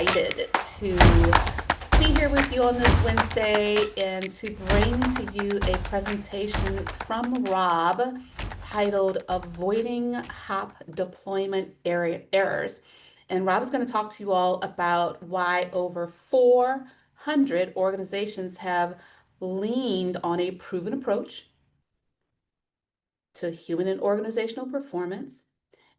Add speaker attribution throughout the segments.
Speaker 1: excited to be here with you on this Wednesday and to bring to you a presentation from Rob titled Avoiding Hop Deployment Errors. And Rob is going to talk to you all about why over 400 organizations have leaned on a proven approach to human and organizational performance.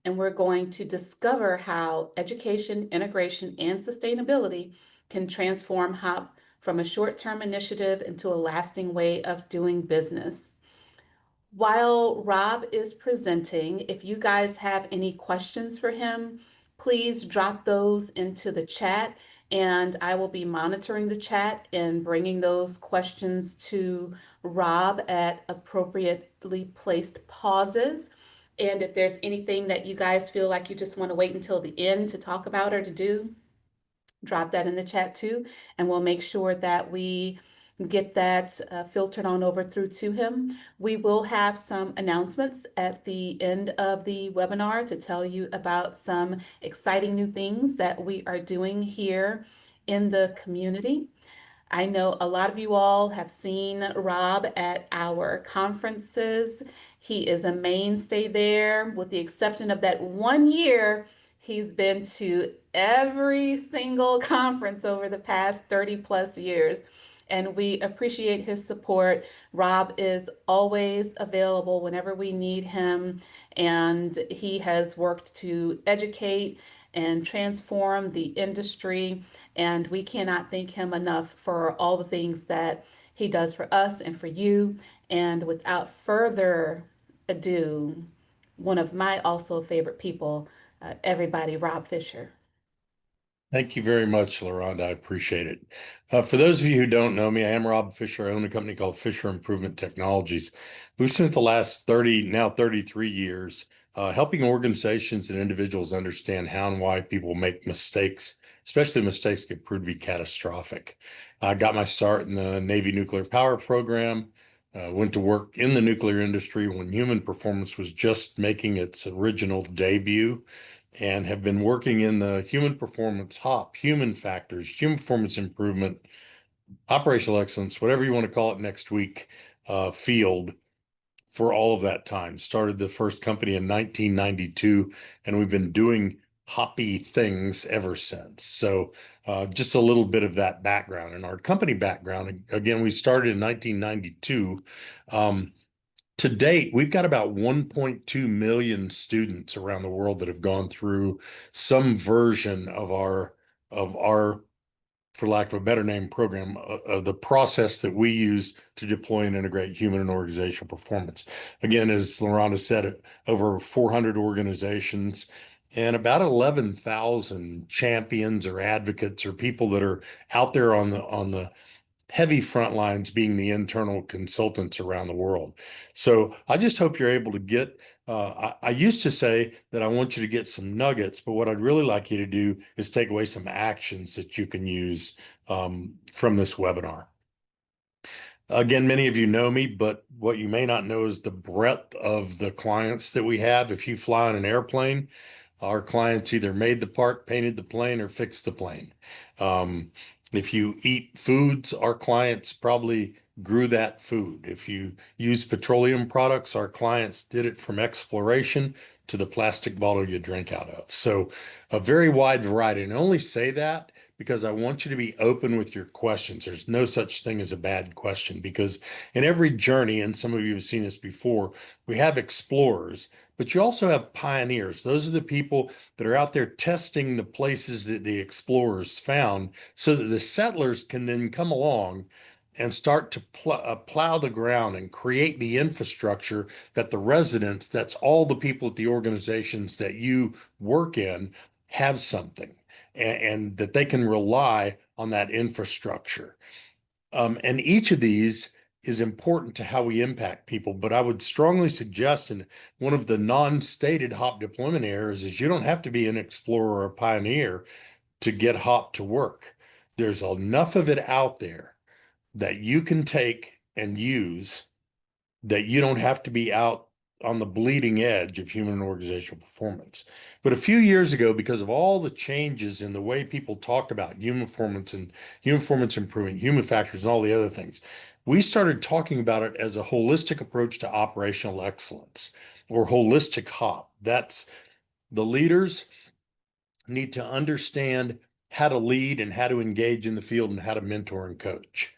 Speaker 1: And we're going to discover how education, integration, and sustainability can transform HOP from a short-term initiative into a lasting way of doing business. While Rob is presenting, if you guys have any questions for him, please drop those into the chat, and I will be monitoring the chat and bringing those questions to Rob at appropriately placed pauses. And if there's anything that you guys feel like you just want to wait until the end to talk about or to do, drop that in the chat too, and we'll make sure that we get that filtered on over through to him. We will have some announcements at the end of the webinar to tell you about some exciting new things that we are doing here in the community. I know a lot of you all have seen Rob at our conferences. He is a mainstay there, with the exception of that 1 year. He's been to every single conference over the past 30 plus years, and we appreciate his support. Rob is always available whenever we need him, and he has worked to educate and transform the industry. And we cannot thank him enough for all the things that he does for us and for you. And without further ado, one of my also favorite people, everybody, Rob Fisher.
Speaker 2: Thank you very much, LaRonda. I appreciate it. For those of you who don't know me, I am Rob Fisher. I own a company called Fisher Improvement Technologies. We've spent the last 33 years helping organizations and individuals understand how and why people make mistakes, especially mistakes that prove to be catastrophic. I got my start in the Navy nuclear power program, went to work in the nuclear industry when human performance was just making its original debut, and have been working in the human performance, HOP, human factors, human performance improvement, operational excellence, whatever you want to call it next week, field for all of that time. Started the first company in 1992, and we've been doing hoppy things ever since. So just a little bit of that background. And our company background, again, we started in 1992. To date, we've got about 1.2 million students around the world that have gone through some version of our, for lack of a better name, program, of the process that we use to deploy and integrate human and organizational performance. Again, as LaRonda said, over 400 organizations and about 11,000 champions or advocates or people that are out there on the heavy front lines, being the internal consultants around the world. So I just hope you're able to get, I used to say that I want you to get some nuggets, but what I'd really like you to do is take away some actions that you can use from this webinar. Again, many of you know me, but what you may not know is the breadth of the clients that we have. If you fly on an airplane, our clients either made the part, painted the plane, or fixed the plane. If you eat foods, our clients probably grew that food. If you use petroleum products, our clients did it from exploration to the plastic bottle you drink out of. So a very wide variety. And I only say that because I want you to be open with your questions. There's no such thing as a bad question, because in every journey, and some of you have seen this before, we have explorers, but you also have pioneers. Those are the people that are out there testing the places that the explorers found, so that the settlers can then come along and start to plow the ground and create the infrastructure that the residents, that's all the people at the organizations that you work in, have something, and that they can rely on that infrastructure. And each of these is important to how we impact people. But I would strongly suggest, and one of the non-stated HOP deployment errors is, you don't have to be an explorer or a pioneer to get HOP to work. There's enough of it out there that you can take and use, that you don't have to be out on the bleeding edge of human and organizational performance. But a few years ago, because of all the changes in the way people talked about human performance and human performance improvement, human factors, and all the other things, we started talking about it as a holistic approach to operational excellence, or holistic HOP. That's the leaders need to understand how to lead and how to engage in the field and how to mentor and coach.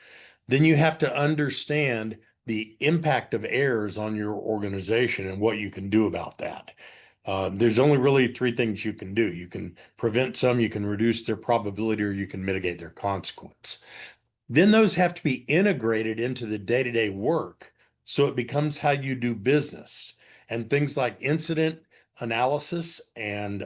Speaker 2: Then you have to understand the impact of errors on your organization and what you can do about that. There's only really three things you can do. You can prevent some, you can reduce their probability, or you can mitigate their consequence. Then those have to be integrated into the day-to-day work so it becomes how you do business. And things like incident analysis and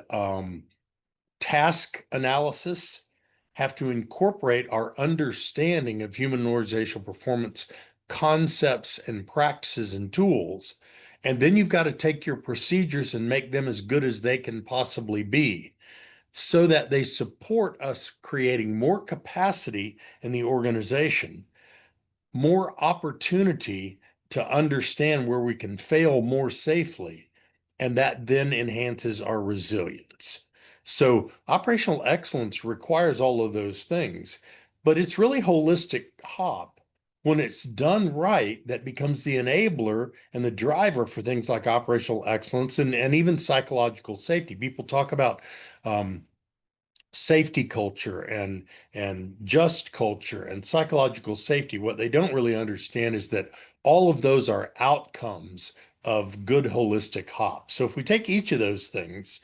Speaker 2: task analysis have to incorporate our understanding of human and organizational performance concepts and practices and tools. And then you've got to take your procedures and make them as good as they can possibly be so that they support us creating more capacity in the organization, more opportunity to understand where we can fail more safely, and that then enhances our resilience. So operational excellence requires all of those things, but it's really holistic hop. When it's done right, that becomes the enabler and the driver for things like operational excellence and even psychological safety. People talk about safety culture and just culture and psychological safety. What they don't really understand is that all of those are outcomes of good holistic hop. So if we take each of those things,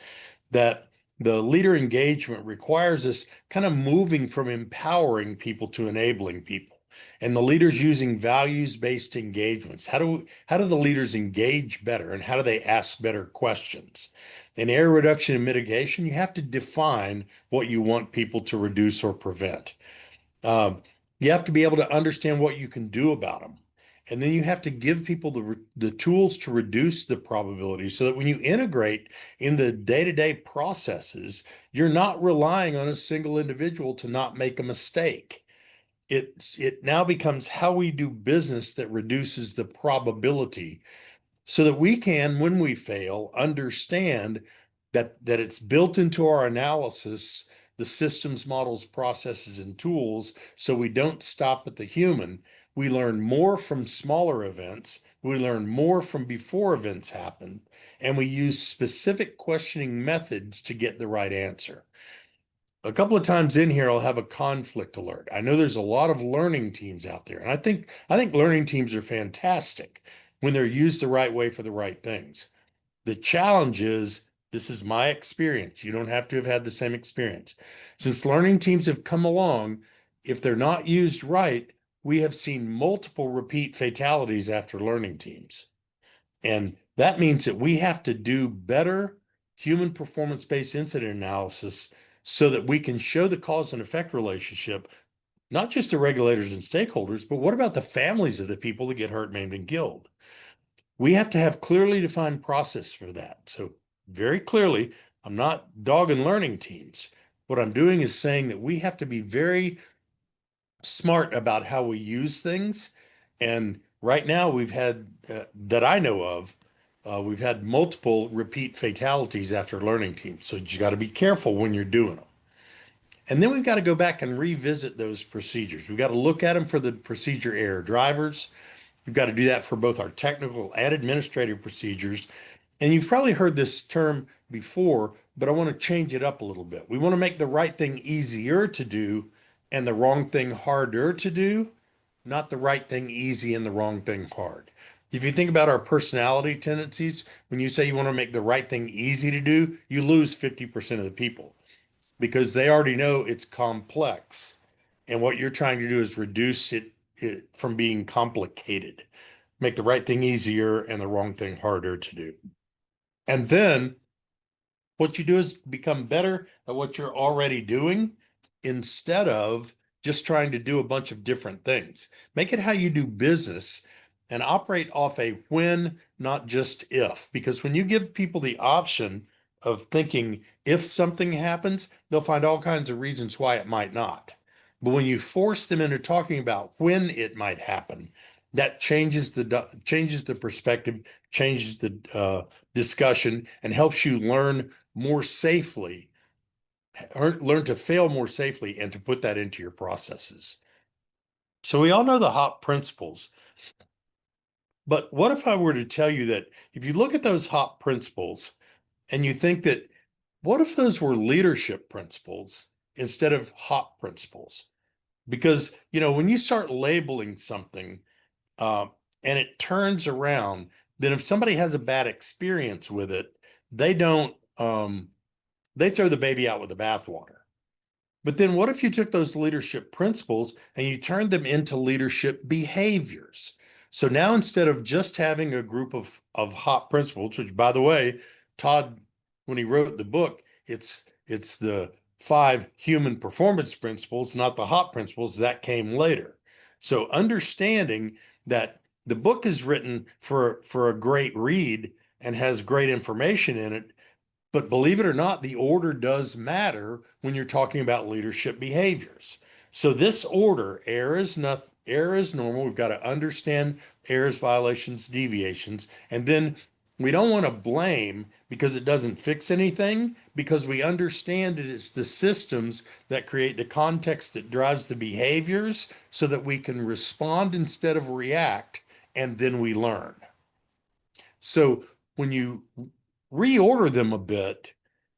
Speaker 2: that the leader engagement requires us kind of moving from empowering people to enabling people. And the leaders using values-based engagements. How do the leaders engage better, and how do they ask better questions? In error reduction and mitigation, you have to define what you want people to reduce or prevent. Um, you have to be able to understand what you can do about them. And then you have to give people the tools to reduce the probability so that when you integrate in the day-to-day processes, you're not relying on a single individual to not make a mistake. It now becomes how we do business that reduces the probability so that we can, when we fail, understand that it's built into our analysis, the systems, models, processes, and tools, so we don't stop at the human. We learn more from smaller events. We learn more from before events happen, and we use specific questioning methods to get the right answer. A couple of times in here, I'll have a conflict alert. I know there's a lot of learning teams out there, and I think learning teams are fantastic when they're used the right way for the right things. The challenge is, this is my experience. You don't have to have had the same experience. Since learning teams have come along, if they're not used right, we have seen multiple repeat fatalities after learning teams. And that means that we have to do better human performance-based incident analysis so that we can show the cause and effect relationship, not just to regulators and stakeholders, but what about the families of the people that get hurt, maimed, and killed? We have to have clearly defined process for that. So very clearly, I'm not dogging learning teams. What I'm doing is saying that we have to be very smart about how we use things. And right now, we've had, that I know of, we've had multiple repeat fatalities after learning teams. So you got to be careful when you're doing them. And then we've got to go back and revisit those procedures. We've got to look at them for the procedure error drivers. We've got to do that for both our technical and administrative procedures. And you've probably heard this term before, but I want to change it up a little bit. We want to make the right thing easier to do and the wrong thing harder to do, not the right thing easy and the wrong thing hard. If you think about our personality tendencies, when you say you want to make the right thing easy to do, you lose 50% of the people because they already know it's complex. And what you're trying to do is reduce it from being complicated, make the right thing easier and the wrong thing harder to do. And then what you do is become better at what you're already doing instead of just trying to do a bunch of different things. Make it how you do business and operate off a when, not just if. Because when you give people the option of thinking if something happens, they'll find all kinds of reasons why it might not. But when you force them into talking about when it might happen, then they get stuck. And that's where we get into the problem. So when you say you want to make the right thing easy to do, you lose 50% of the people because they already know it's complex. And what you're trying to do is reduce it from being complicated, make the right thing easier and the wrong thing harder to do. And then what you do is become better at what you're already doing instead of just trying to do a bunch of different things. Make it how you do business and operate off a when, not just if. Because when you give people the option of thinking if something happens, they'll find all kinds of reasons why it might not. But when you force them into talking about when it might happen, then that changes the perspective, changes the discussion, and helps you learn more safely, learn to fail more safely, and to put that into your processes. So we all know the HOP principles, but what if I were to tell you that if you look at those HOP principles and you think that, what if those were leadership principles instead of HOP principles? Because, when you start labeling something, uh, and it turns around, then if somebody has a bad experience with it, they don't, they throw the baby out with the bathwater. But then what if you took those leadership principles and you turned them into leadership behaviors? So now instead of just having a group of HOP principles, which by the way, Todd, when he wrote the book, it's the 5 human performance principles, not the HOP principles that came later. So understanding that the book is written for a great read and has great information in it, but believe it or not, the order does matter when you're talking about leadership behaviors. So this order, error is nothing, error is normal. We've got to understand errors, violations, deviations, and then we don't want to blame because it doesn't fix anything, because we understand that it's the systems that create the context that drives the behaviors so that we can respond instead of react, and then we learn. So when you reorder them a bit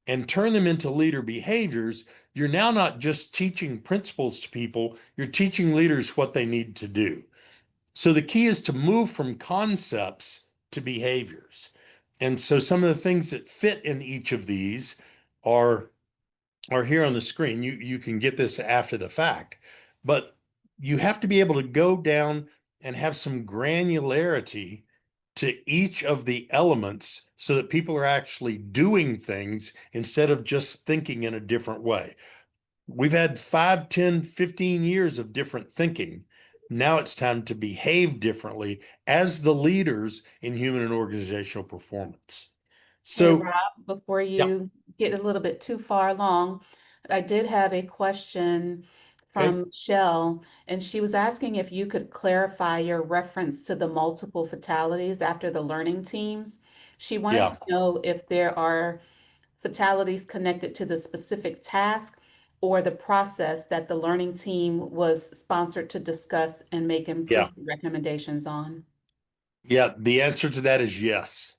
Speaker 2: and turn them into leader behaviors, you're now not just teaching principles to people, you're teaching leaders what they need to do. So the key is to move from concepts to behaviors. And so some of the things that fit in each of these are are here on the screen. You can get this after the fact, but you have to be able to go down and have some granularity to each of the elements so that people are actually doing things instead of just thinking in a different way. We've had 5, 10, 15 years of different thinking. Now it's time to behave differently as the leaders in human and organizational performance.
Speaker 1: Hey,
Speaker 2: So,
Speaker 1: Rob, before
Speaker 2: yeah,
Speaker 1: you get a little bit too far along, I did have a question
Speaker 2: okay,
Speaker 1: from Michelle, and she was asking if you could clarify your reference to the multiple fatalities after the learning teams. She wanted
Speaker 2: yeah,
Speaker 1: to know if there are fatalities connected to the specific task or the process that the learning team was sponsored to discuss and make
Speaker 2: yeah.
Speaker 1: improvement recommendations on.
Speaker 2: Yeah, the answer to that is yes.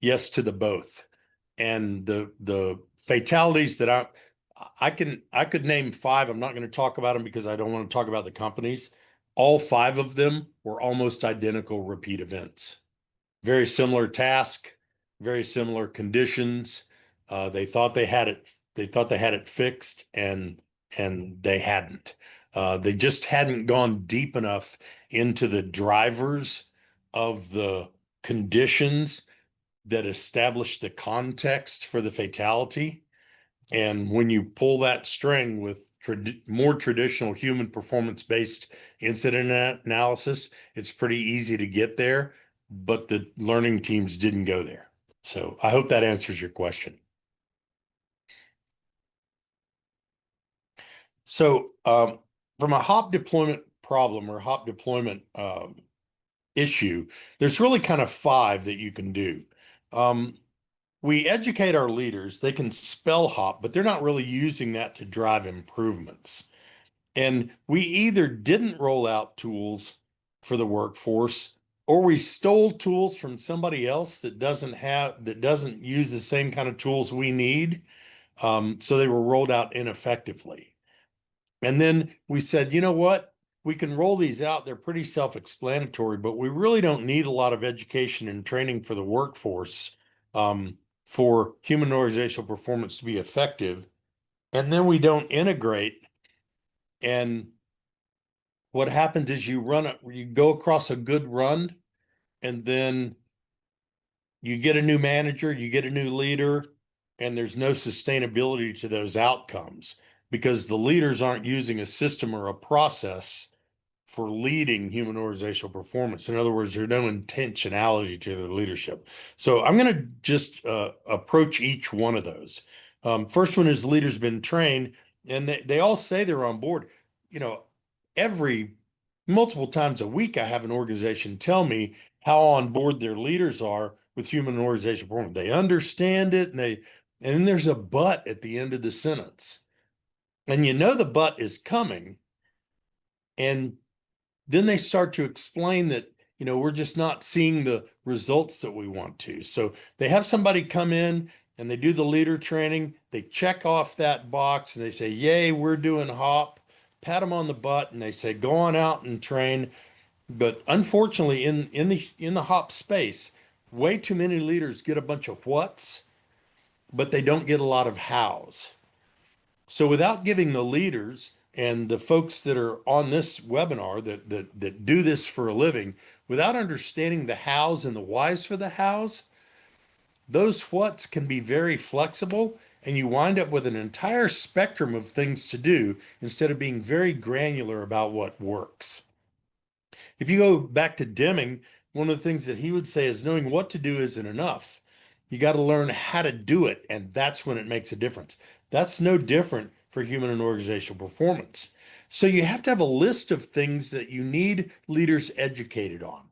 Speaker 2: Yes to the both. And the fatalities that I could name 5. I'm not going to talk about them because I don't want to talk about the companies. All 5 of them were almost identical repeat events. Very similar task, very similar conditions. They thought they had it. They thought they had it fixed, and they hadn't. They just hadn't gone deep enough into the drivers of the conditions that establish the context for the fatality. And when you pull that string with more traditional human performance based incident analysis, it's pretty easy to get there, but the learning teams didn't go there. So I hope that answers your question. So, from a hop deployment problem or hop deployment issue, there's really kind of 5 that you can do. Um, we educate our leaders, they can spell hop, but they're not really using that to drive improvements. And we either didn't roll out tools for the workforce, or we stole tools from somebody else that doesn't use the same kind of tools we need. So they were rolled out ineffectively. And then we said, you know what? We can roll these out. They're pretty self-explanatory, but we really don't need a lot of education and training for the workforce, for human organizational performance to be effective. And then we don't integrate. And what happens is you go across a good run, and then you get a new manager, you get a new leader, and there's no sustainability to those outcomes because the leaders aren't using a system or a process for leading human organizational performance. In other words, there's no intentionality to their leadership. So I'm going to just approach each one of those. First one is leaders been trained, and they all say they're on board. You know, every multiple times a week, I have an organization tell me how on board their leaders are with human and organizational performance. They understand it, and then there's a but at the end of the sentence. And you know the but is coming. And then they start to explain that, we're just not seeing the results that we want to. So they have somebody come in and they do the leader training. They check off that box and they say, yay, we're doing HOP. Pat them on the butt and they say, go on out and train. But unfortunately, in the HOP space, way too many leaders get a bunch of whats, but they don't get a lot of hows. So without giving the leaders and the folks that are on this webinar that do this for a living, without understanding the hows and the whys for the hows, those whats can be very flexible, and you wind up with an entire spectrum of things to do instead of being very granular about what works. If you go back to Deming, one of the things that he would say is knowing what to do isn't enough. You got to learn how to do it, and that's when it makes a difference. That's no different for human and organizational performance. So you have to have a list of things that you need leaders educated on.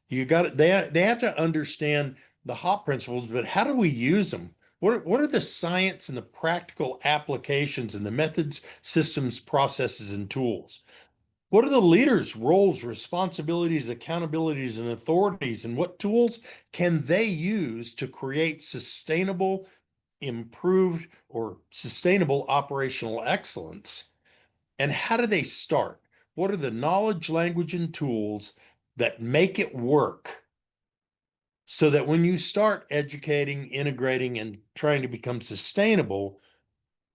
Speaker 2: They have to understand the HOP principles, but how do we use them? What are the science and the practical applications and the methods, systems, processes, and tools? What are the leaders' roles, responsibilities, accountabilities, and authorities, and what tools can they use to create sustainable, improved, or sustainable operational excellence? And how do they start? What are the knowledge, language, and tools that make it work so that when you start educating, integrating, and trying to become sustainable,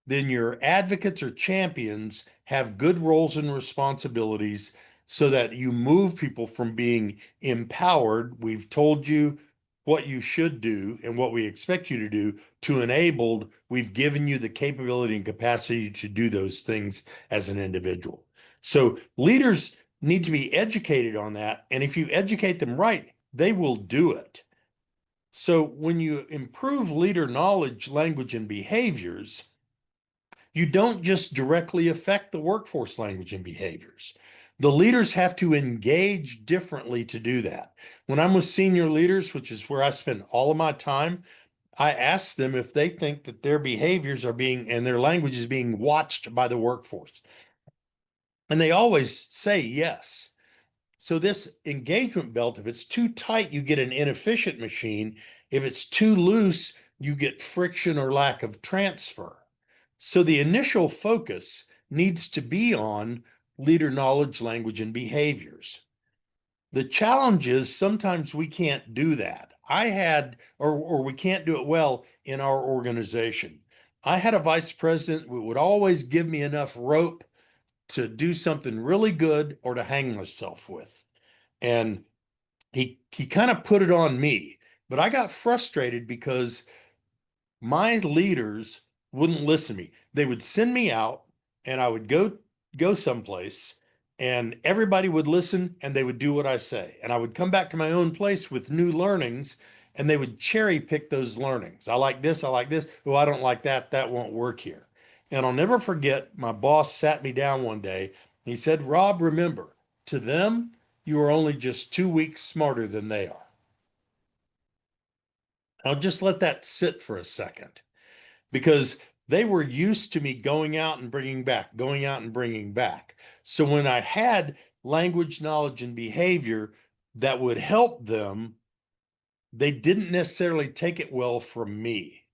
Speaker 2: then your advocates or champions have good roles and responsibilities so that you move people from being empowered, we've told you what you should do and what we expect you to do, to enabled, we've given you the capability and capacity to do those things as an individual. So leaders need to be educated on that. And if you educate them right, they will do it. So when you improve leader knowledge, language, and behaviors, you don't just directly affect the workforce language and behaviors. The leaders have to engage differently to do that. When I'm with senior leaders, which is where I spend all of my time, I ask them if they think that their behaviors are being and their language is being watched by the workforce. And they always say yes. So this engagement belt, if it's too tight, you get an inefficient machine. If it's too loose, you get friction or lack of transfer. So the initial focus needs to be on leader knowledge, language, and behaviors. The challenge is sometimes we can't do that. Or we can't do it well in our organization. I had a vice president who would always give me enough rope to do something really good or to hang myself with. And he kind of put it on me, but I got frustrated because my leaders wouldn't listen to me. They would send me out and I would go someplace and everybody would listen and they would do what I say. And I would come back to my own place with new learnings and they would cherry pick those learnings. I like this, I like this. Oh, I don't like that. That won't work here. And I'll never forget, my boss sat me down one day. He said, Rob, remember, to them, you are only just 2 weeks smarter than they are. I'll just let that sit for a second, because they were used to me going out and bringing back, going out and bringing back. So when I had language, knowledge, and behavior that would help them, they didn't necessarily take it well from me.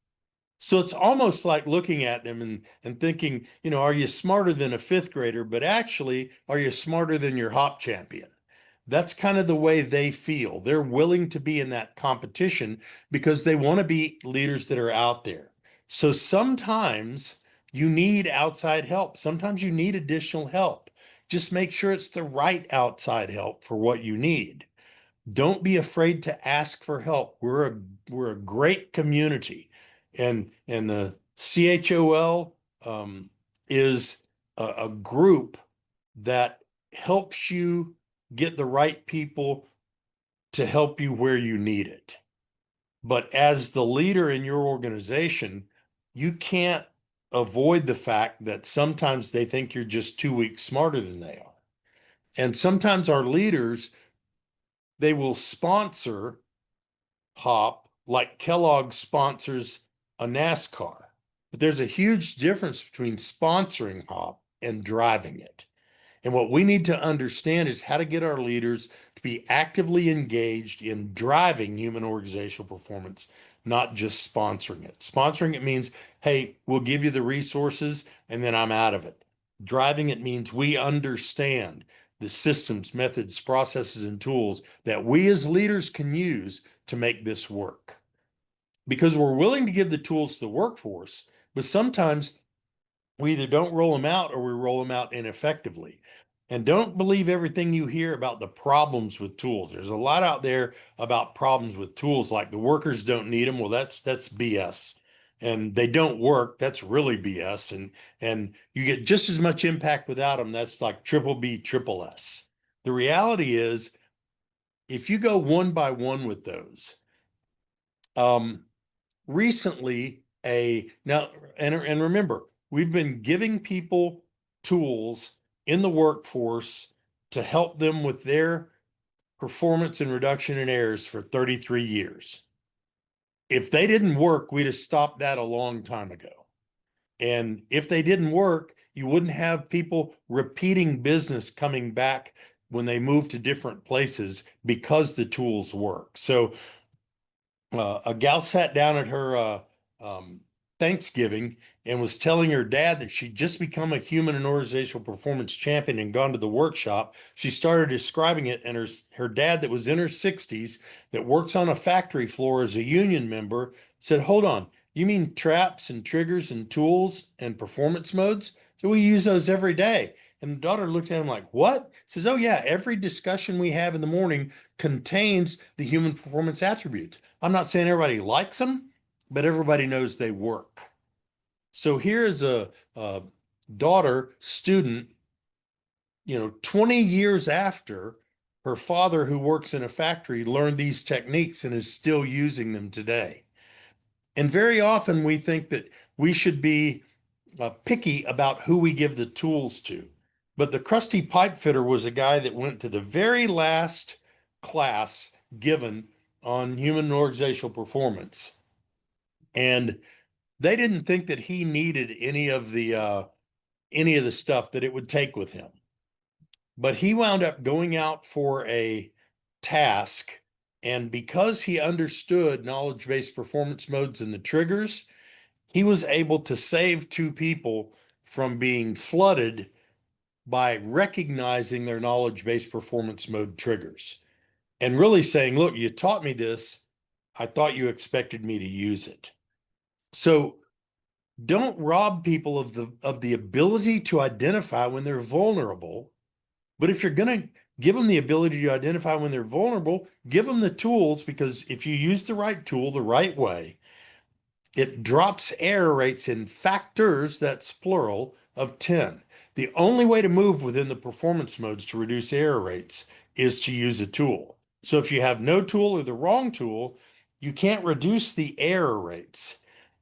Speaker 2: So it's almost like looking at them and thinking, are you smarter than a fifth grader? But actually, are you smarter than your HOP champion? That's kind of the way they feel. They're willing to be in that competition because they want to be leaders that are out there. So sometimes you need outside help. Sometimes you need additional help. Just make sure it's the right outside help for what you need. Don't be afraid to ask for help. We're a great community, and the CHOL is a group that helps you get the right people to help you where you need it. But as the leader in your organization, you can't avoid the fact that sometimes they think you're just 2 weeks smarter than they are. And sometimes our leaders, they will sponsor HOP like Kellogg sponsors a NASCAR. But there's a huge difference between sponsoring HOP and driving it. And what we need to understand is how to get our leaders to be actively engaged in driving human organizational performance, not just sponsoring it. Sponsoring it means, hey, we'll give you the resources and then I'm out of it. Driving it means we understand the systems, methods, processes, and tools that we as leaders can use to make this work. Because we're willing to give the tools to the workforce, but sometimes we either don't roll them out or we roll them out ineffectively. And don't believe everything you hear about the problems with tools. There's a lot out there about problems with tools, like the workers don't need them. Well, that's BS. And they don't work. That's really BS. And you get just as much impact without them. That's like triple B, triple S. The reality is, if you go one by one with those, recently and remember, we've been giving people tools in the workforce to help them with their performance and reduction in errors for 33 years. If they didn't work, we'd have stopped that a long time ago. And if they didn't work, you wouldn't have people repeating business coming back when they move to different places because the tools work. So a gal sat down at her Thanksgiving and was telling her dad that she'd just become a human and organizational performance champion and gone to the workshop. She started describing it, and her dad, that was in her 60s, that works on a factory floor as a union member, said, "Hold on, you mean traps and triggers and tools and performance modes? So we use those every day." And the daughter looked at him like, "What?" Says, "Oh yeah, every discussion we have in the morning contains the human performance attributes. I'm not saying everybody likes them, but everybody knows they work." So here's a daughter, student, 20 years after her father, who works in a factory, learned these techniques and is still using them today. And very often we think that we should be picky about who we give the tools to. But the crusty pipe fitter was a guy that went to the very last class given on human and organizational performance. And they didn't think that he needed any of the stuff that it would take with him. But he wound up going out for a task, and because he understood knowledge-based performance modes and the triggers, he was able to save two people from being flooded by recognizing their knowledge-based performance mode triggers and really saying, "Look, you taught me this. I thought you expected me to use it." So don't rob people of the ability to identify when they're vulnerable. But if you're going to give them the ability to identify when they're vulnerable, give them the tools, because if you use the right tool the right way, it drops error rates in factors, that's plural, of 10. The only way to move within the performance modes to reduce error rates is to use a tool. So if you have no tool or the wrong tool, you can't reduce the error rates.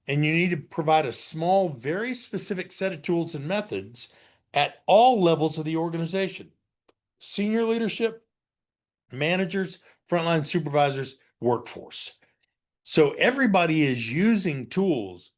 Speaker 2: And you need to provide a small, very specific set of tools and methods at all levels of the organization: senior leadership, managers, frontline supervisors, workforce. So everybody is using tools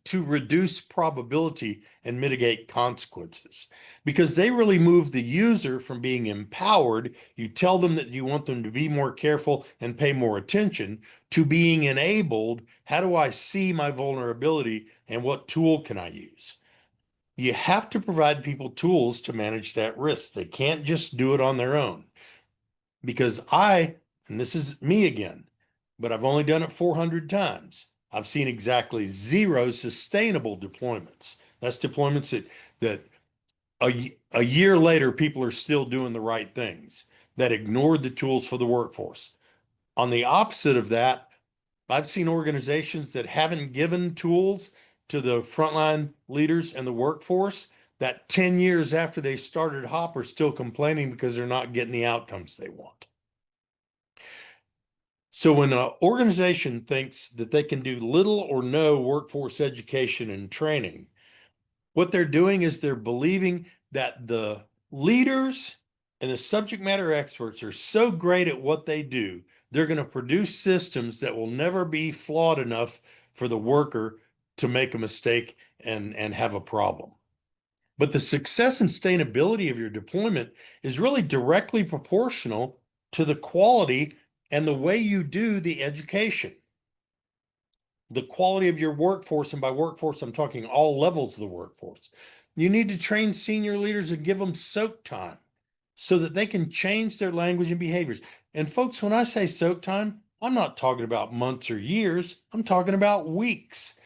Speaker 2: to reduce probability and mitigate consequences, because they really move the user from being empowered. You tell them that you want them to be more careful and pay more attention, to being enabled. How do I see my vulnerability and what tool can I use? You have to provide people tools to manage that risk. They can't just do it on their own. Because and this is me again, but I've only done it 400 times. I've seen exactly 0 sustainable deployments. That's deployments that a year later, people are still doing the right things, that ignored the tools for the workforce. On the opposite of that, I've seen organizations that haven't given tools to the frontline leaders and the workforce, that 10 years after they started HOP are still complaining because they're not getting the outcomes they want. So when an organization thinks that they can do little or no workforce education and training, what they're doing is they're believing that the leaders And the subject matter experts are so great at what they do, they're going to produce systems that will never be flawed enough for the worker to make a mistake and have a problem. But the success and sustainability of your deployment is really directly proportional to the quality and the way you do the education. The quality of your workforce, and by workforce, I'm talking all levels of the workforce. You need to train senior leaders and give them soak time so that they can change their language and behaviors. And folks, when I say soak time, I'm not talking about months or years, I'm talking about weeks.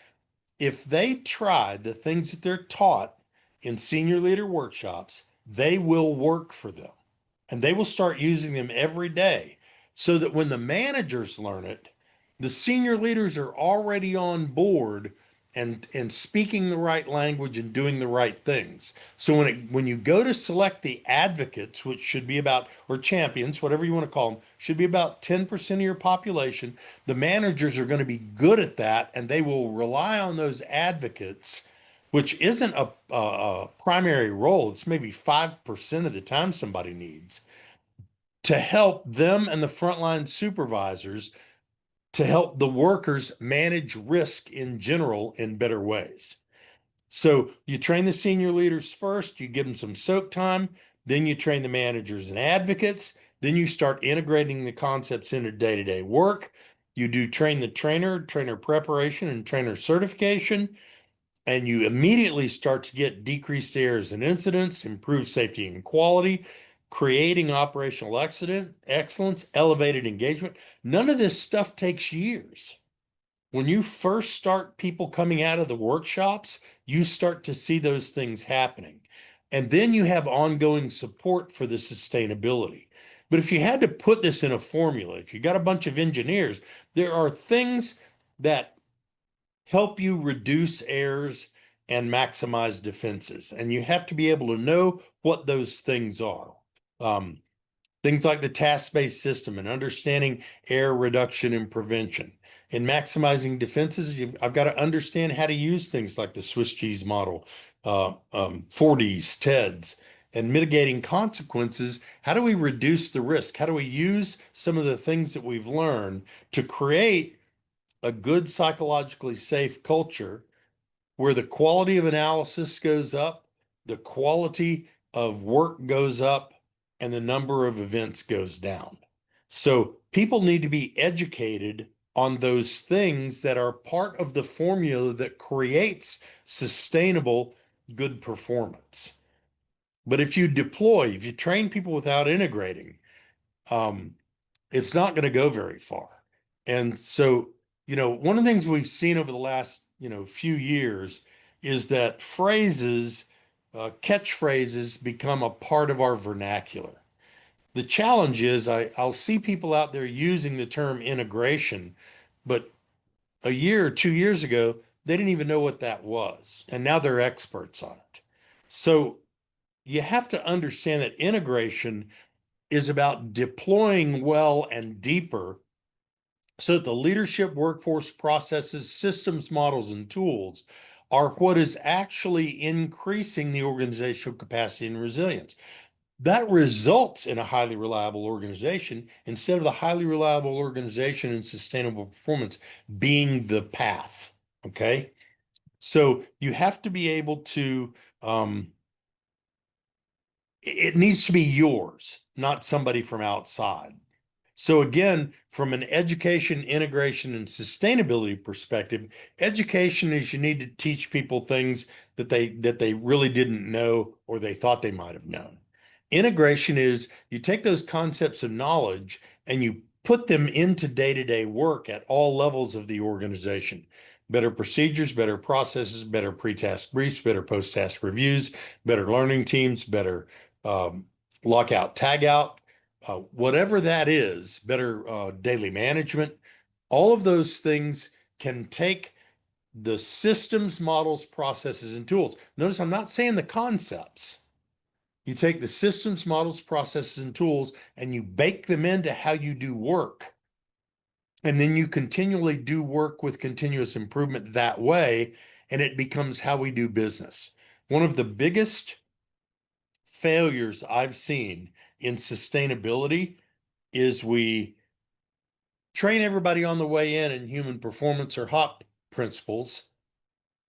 Speaker 2: If they try the things that they're taught in senior leader workshops, they will work for them and they will start using them every day so that when the managers learn it, the senior leaders are already on board and speaking the right language and doing the right things. So when you go to select the advocates, which should be about, or champions, whatever you want to call them, should be about 10% of your population, the managers are going to be good at that and they will rely on those advocates, which isn't a primary role. It's maybe 5% of the time somebody needs to help them and the frontline supervisors to help the workers manage risk in general in better ways. So you train the senior leaders first, you give them some soak time, then you train the managers and advocates, then you start integrating the concepts into day-to-day work. You do train the trainer preparation and trainer certification, and you immediately start to get decreased errors and incidents, improved safety and quality, creating operational excellence, elevated engagement. None of this stuff takes years. When you first start people coming out of the workshops, you start to see those things happening. And then you have ongoing support for the sustainability. But if you had to put this in a formula, if you got a bunch of engineers, there are things that help you reduce errors and maximize defenses. And you have to be able to know what those things are. Um, Things like the task-based system and understanding error reduction and prevention. In maximizing defenses, I've got to understand how to use things like the Swiss cheese model, 4Ds, TEDs, and mitigating consequences. How do we reduce the risk? How do we use some of the things that we've learned to create a good psychologically safe culture where the quality of analysis goes up, the quality of work goes up, and the number of events goes down. So people need to be educated on those things that are part of the formula that creates sustainable good performance. But if you train people without integrating, um, it's not going to go very far. And so, one of the things we've seen over the last, few years is that catchphrases become a part of our vernacular. The challenge is I'll see people out there using the term integration, but a year or 2 years ago, they didn't even know what that was. And now they're experts on it. So you have to understand that integration is about deploying well and deeper so that the leadership, workforce, processes, systems, models, and tools are what is actually increasing the organizational capacity and resilience. That results in a highly reliable organization instead of the highly reliable organization and sustainable performance being the path. Okay. So you have to be able to, it needs to be yours, not somebody from outside. So again, from an education, integration, and sustainability perspective, education is you need to teach people things that they really didn't know or they thought they might have known. Integration is you take those concepts of knowledge and you put them into day-to-day work at all levels of the organization. Better procedures, better processes, better pre-task briefs, better post-task reviews, better learning teams, better lockout, tagout, whatever that is, better daily management, all of those things can take the systems, models, processes, and tools. Notice I'm not saying the concepts. You take the systems, models, processes, and tools, and you bake them into how you do work. And then you continually do work with continuous improvement that way, and it becomes how we do business. One of the biggest failures I've seen in sustainability is we train everybody on the way in human performance or HOP principles.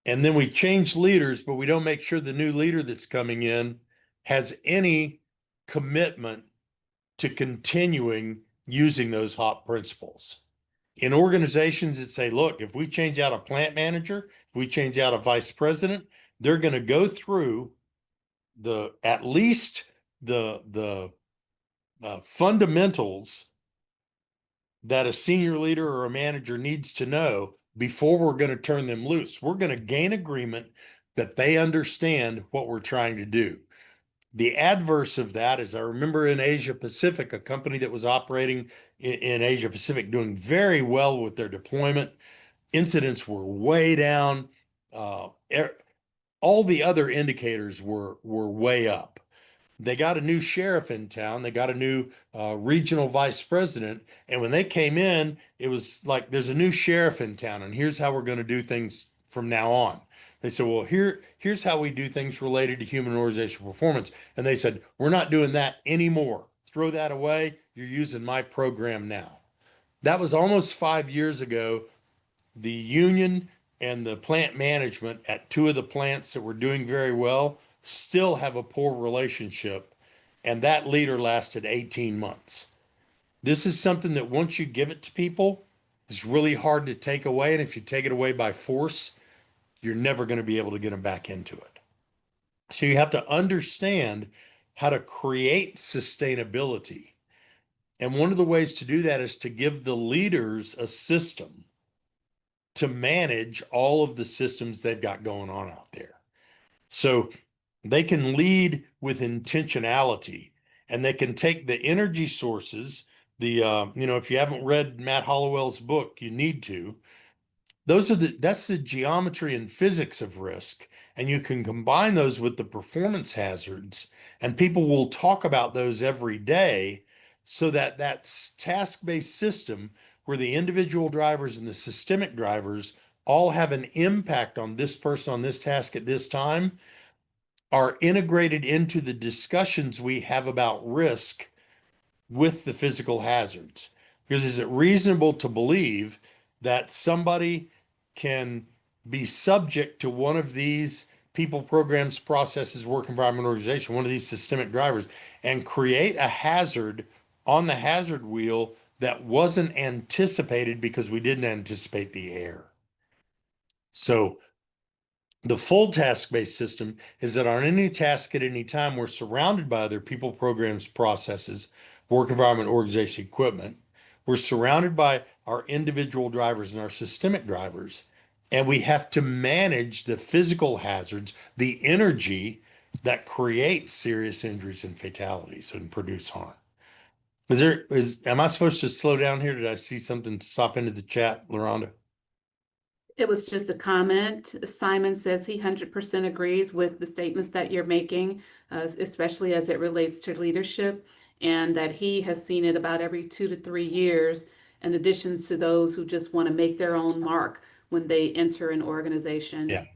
Speaker 2: And then we change leaders, but we don't make sure the new leader that's coming in has any commitment to continuing using those HOP principles. In organizations that say, look, if we change out a plant manager, if we change out a vice president, they're going to go through at least the fundamentals that a senior leader or a manager needs to know before we're going to turn them loose. We're going to gain agreement that they understand what we're trying to do. The adverse of that is I remember in Asia Pacific, a company that was operating in Asia Pacific doing very well with their deployment. Incidents were way down. Uh, all the other indicators were way up. They got a new sheriff in town. They got a new regional vice president. And when they came in, it was like, there's a new sheriff in town, and here's how we're going to do things from now on. They said, well, here's how we do things related to human organizational performance. And they said, we're not doing that anymore. Throw that away. You're using my program now. That was almost 5 years ago. The union and the plant management at two of the plants that were doing very well still have a poor relationship, and that leader lasted 18 months. This is something that once you give it to people, it's really hard to take away. And if you take it away by force, you're never going to be able to get them back into it. So you have to understand how to create sustainability. And one of the ways to do that is to give the leaders a system to manage all of the systems they've got going on out there. So they can lead with intentionality, and they can take the energy sources, if you haven't read Matt Hollowell's book, you need to. That's the geometry and physics of risk. And you can combine those with the performance hazards, and people will talk about those every day, so that task-based system where the individual drivers and the systemic drivers all have an impact on this person on this task at this time are integrated into the discussions we have about risk with the physical hazards. Because is it reasonable to believe that somebody can be subject to one of these people, programs, processes, work environment, organization, one of these systemic drivers, and create a hazard on the hazard wheel that wasn't anticipated because we didn't anticipate the error? So the full task-based system is that on any task at any time, we're surrounded by other people, programs, processes, work environment, organization, equipment. We're surrounded by our individual drivers and our systemic drivers, and we have to manage the physical hazards, the energy that creates serious injuries and fatalities and produce harm. Am I supposed to slow down here? Did I see something stop into the chat, LaRonda?
Speaker 1: It was just a comment. Simon says he 100% agrees with the statements that you're making, especially as it relates to leadership, and that he has seen it about every 2 to 3 years, in addition to those who just want to make their own mark when they enter an
Speaker 2: Yeah.
Speaker 1: organization.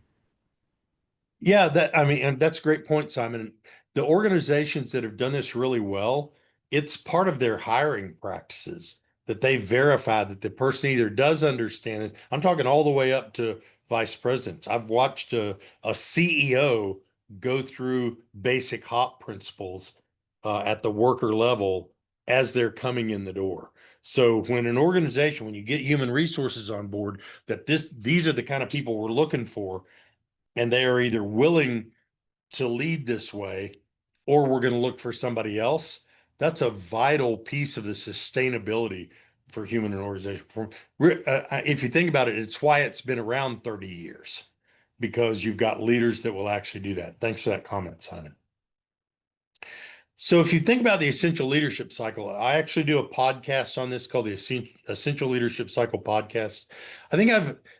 Speaker 2: Yeah, and that's a great point, Simon. The organizations that have done this really well, it's part of their hiring practices that they verify that the person either does understand it. I'm talking all the way up to vice presidents. I've watched a CEO go through basic HOP principles at the worker level as they're coming in the door. So when when you get human resources on board, these are the kind of people we're looking for, and they are either willing to lead this way or we're going to look for somebody else. That's a vital piece of the sustainability for human and organizational performance. If you think about it, it's why it's been around 30 years, because you've got leaders that will actually do that. Thanks for that comment, Simon. So if you think about the essential leadership cycle, I actually do a podcast on this called the Essential Leadership Cycle podcast. I think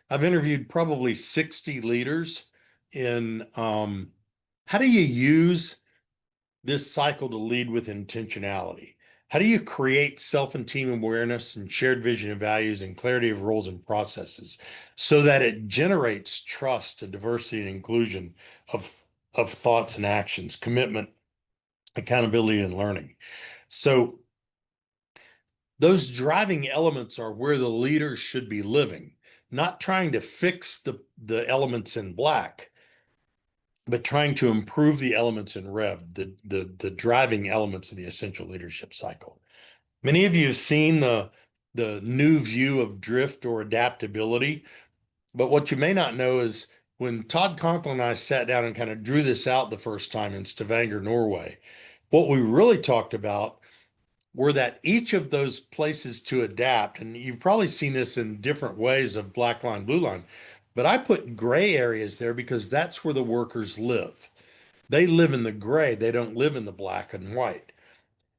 Speaker 2: I've interviewed probably 60 leaders in how do you use this cycle to lead with intentionality? How do you create self and team awareness and shared vision and values and clarity of roles and processes so that it generates trust and diversity and inclusion of thoughts and actions, commitment accountability, and learning. So those driving elements are where the leaders should be living, not trying to fix the elements in black, but trying to improve the elements in red, the driving elements of the essential leadership cycle. Many of you have seen the new view of drift or adaptability, but what you may not know is when Todd Conklin and I sat down and kind of drew this out the first time in Stavanger, Norway, what we really talked about were that each of those places to adapt, and you've probably seen this in different ways of black line, blue line, but I put gray areas there because that's where the workers live. They live in the gray, they don't live in the black and white.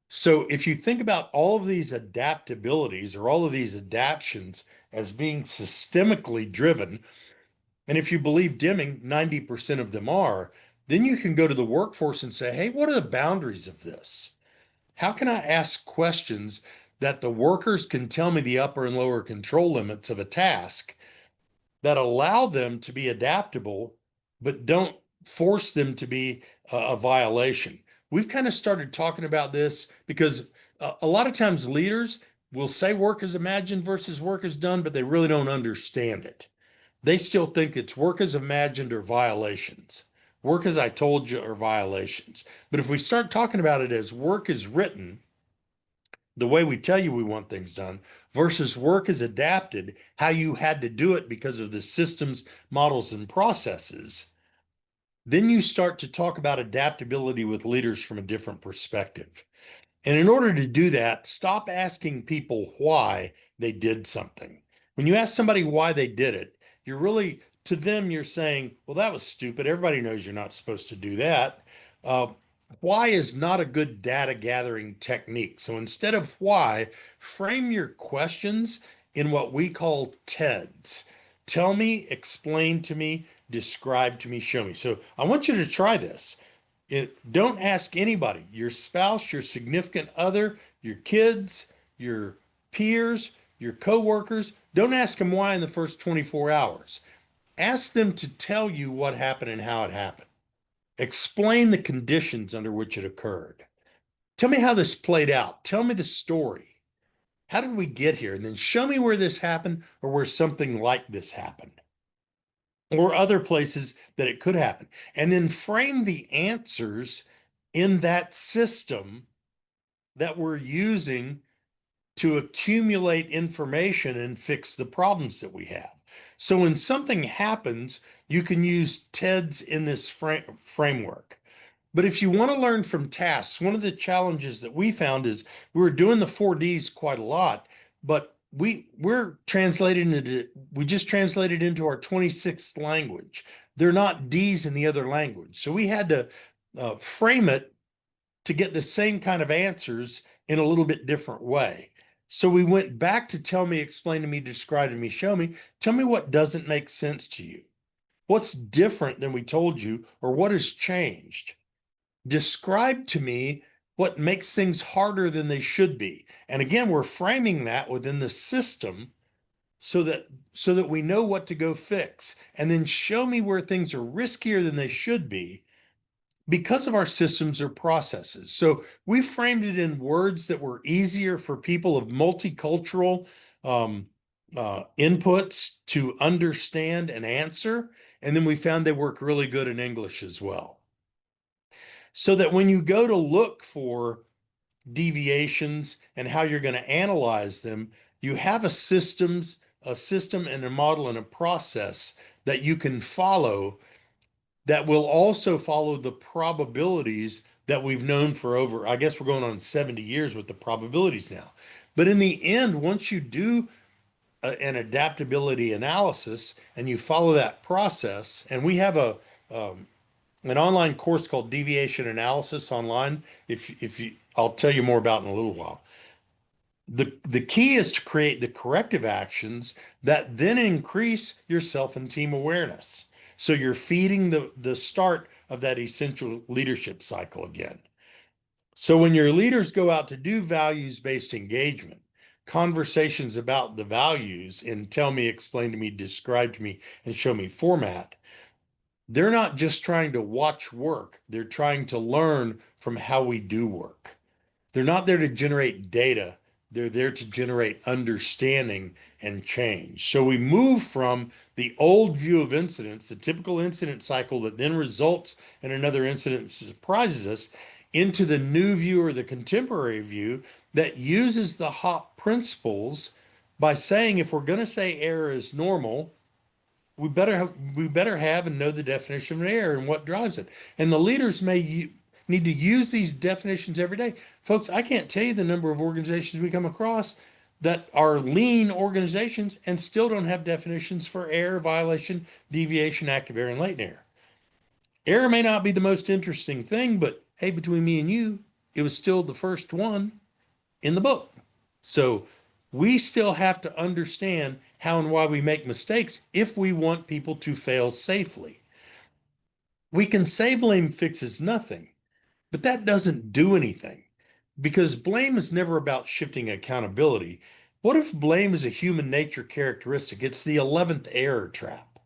Speaker 2: So if you think about all of these adaptabilities or all of these adaptions as being systemically driven, and if you believe Deming, 90% of them are, then you can go to the workforce and say, hey, what are the boundaries of this? How can I ask questions that the workers can tell me the upper and lower control limits of a task that allow them to be adaptable, but don't force them to be a violation? We've kind of started talking about this because a lot of times leaders will say work is imagined versus work is done, but they really don't understand it. They still think it's work as imagined or violations. Work as I told you are violations. But if we start talking about it as work is written, the way we tell you we want things done, versus work is adapted, how you had to do it because of the systems, models, and processes, then you start to talk about adaptability with leaders from a different perspective. And in order to do that, stop asking people why they did something. When you ask somebody why they did it, you're really, to them, you're saying, well, that was stupid. Everybody knows you're not supposed to do that. Uh, why is not a good data gathering technique. So instead of why, frame your questions in what we call TEDs. Tell me, explain to me, describe to me, show me. So I want you to try this. Don't ask anybody, your spouse, your significant other, your kids, your peers, your coworkers. Don't ask them why in the first 24 hours. Ask them to tell you what happened and how it happened. Explain the conditions under which it occurred. Tell me how this played out. Tell me the story. How did we get here? And then show me where this happened or where something like this happened or other places that it could happen. And then frame the answers in that system that we're using to accumulate information and fix the problems that we have. So when something happens, you can use TEDS in this framework. But if you want to learn from tasks, one of the challenges that we found is we were doing the 4Ds quite a lot, but we're translating it, we just translated into our 26th language. They're not Ds in the other language. So we had to frame it to get the same kind of answers in a little bit different way. So we went back to tell me, explain to me, describe to me, show me. Tell me what doesn't make sense to you. What's different than we told you, or what has changed? Describe to me what makes things harder than they should be. And again, we're framing that within the system so that we know what to go fix. And then show me where things are riskier than they should be because of our systems or processes. So we framed it in words that were easier for people of multicultural inputs to understand and answer. And then we found they work really good in English as well. So that when you go to look for deviations and how you're going to analyze them, you have a system and a model and a process that you can follow that will also follow the probabilities that we've known for over, I guess we're going on 70 years with the probabilities now. But in the end, once you do an adaptability analysis and you follow that process, and we have an online course called Deviation Analysis online. If you, I'll tell you more about in a little while. The key is to create the corrective actions that then increase your self and team awareness. So you're feeding the start of that essential leadership cycle again. So when your leaders go out to do values-based engagement, conversations about the values in tell me, explain to me, describe to me, and show me format, They're not just trying to watch work, they're trying to learn from how we do work. They're not there to generate data. They're there to generate understanding and change. So we move from the old view of incidents, the typical incident cycle that then results in another incident that surprises us, into the new view or the contemporary view that uses the HOP principles by saying if we're going to say error is normal, we better have and know the definition of an error and what drives it. And the leaders may need to use these definitions every day. Folks, I can't tell you the number of organizations we come across that are lean organizations and still don't have definitions for error, violation, deviation, active error, and latent error. Error may not be the most interesting thing, but hey, between me and you, it was still the first one in the book. So we still have to understand how and why we make mistakes if we want people to fail safely. We can say blame fixes nothing, but that doesn't do anything because blame is never about shifting accountability. What if blame is a human nature characteristic? It's the 11th error trap.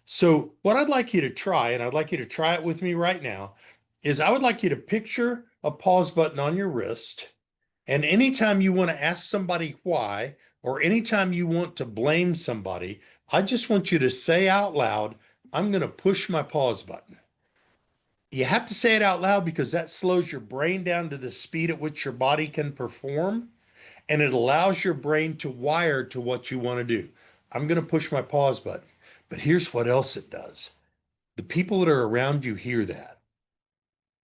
Speaker 2: So, what I'd like you to try, and I'd like you to try it with me right now, is I would like you to picture a pause button on your wrist. And anytime you want to ask somebody why, or anytime you want to blame somebody, I just want you to say out loud, I'm going to push my pause button. You have to say it out loud because that slows your brain down to the speed at which your body can perform, and it allows your brain to wire to what you want to do. I'm going to push my pause button. But here's what else it does. The people that are around you hear that.